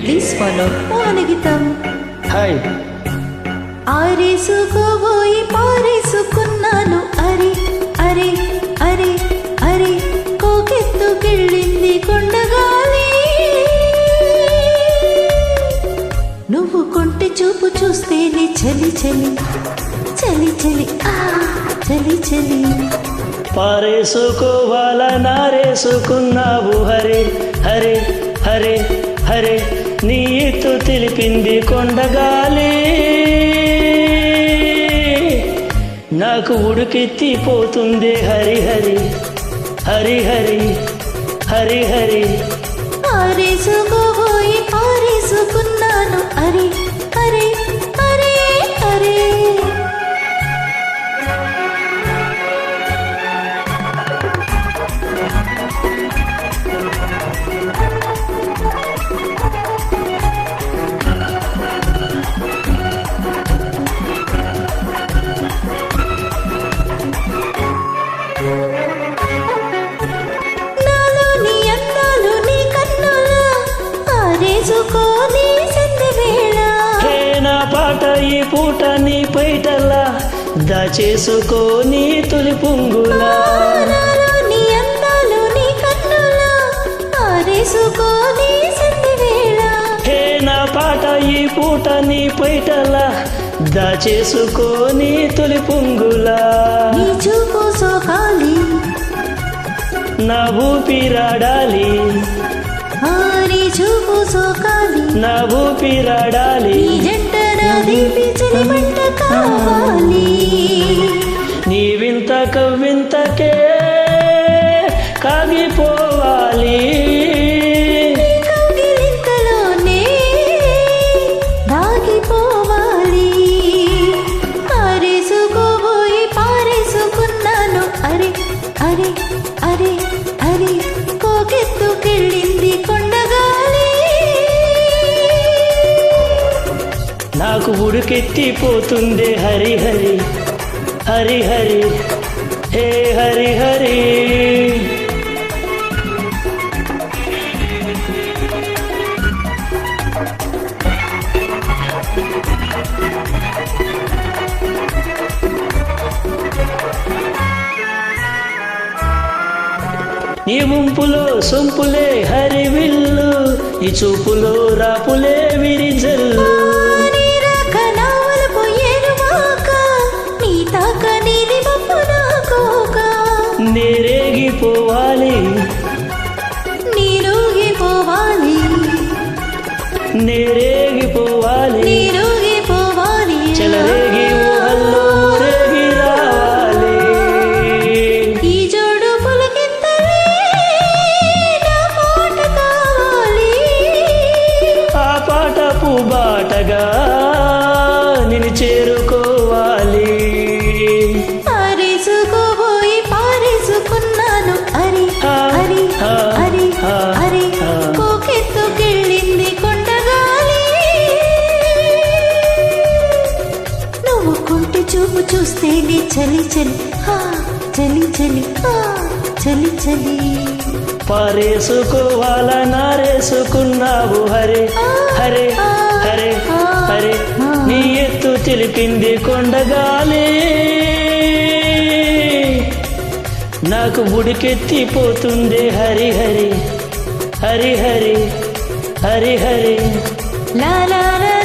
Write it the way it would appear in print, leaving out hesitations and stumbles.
Please follow Mohanageetham. Hi. ఆరేసుకోబోయి పారేసుకున్నాను అరే అరే అరే అరే కోకెత్తుకెళ్ళింది కొండగాలి. నువ్వు కొంటె చూపు చూస్తేనే చలి చలి చలి చలి చలి చలి. పారేసుకోవాలా నారేసుకున్నావు హరే హరే హరే హరే నీ ఎత్తు తెలిపింది కొండగాలి. నాకు ఉడికెత్తిపోతుంది హరి హరి హరి హరి హరి హరి. ఆరేసుకోబోయి పారేసుకున్నాను అరే అరే అరే అరే. ఈ పూట నీ పైటల్లా దాచేసుకోని తొలి పొంగులా. హే నా పాట ఈ పూట నీ పైటల్లా దాచేసుకోని తొలి పొంగులా. నా ఊపిరాడాలి నా ఊపిరాడాలి. నీ వింత కవ్వింతకే కాగిపోవాలి. ఆరేసుకోబోయి పారేసుకున్నాను అరే అరే అరే అరే కోకెత్తుకెళ్ళింది కొండగాలి. నాకు ఉడికెత్తిపోతుంది హరి హరి హరి హరి హే హరి హరి. నీ ముంపులో సొంపులే హరివిల్లు నీ చూపులో రాపులే విరిజల్లు. నేరేగిపోవాలి నీరుగిపోవాలి నేరేగిపోవాలి చెలరేగి ఊహల్లో రేగి రావాలి. ఈ జోడు పులకింతలే నా పాట కావాలి. ఆ పాట పూబాటగా నిన్ను చేరుకోవాలి. ఆరేసుకోబోయి పారేసుకున్నాను అరే అరే అరే అరే కోకెత్తుకెళ్ళింది కొండగాలి. నువ్వు కొంటె చూపు చూస్తేనే చలి చలి చలి చలి చలి చలి. పారేసుకోవాలా నారేసుకున్నావు హరే హరే హరే హరే నీ ఎత్తు తెలిపింది కొండగాలి. నాకు ఉడికెత్తిపోతుంది హరి హరి హరి హరి హరి హరి. లా లా లా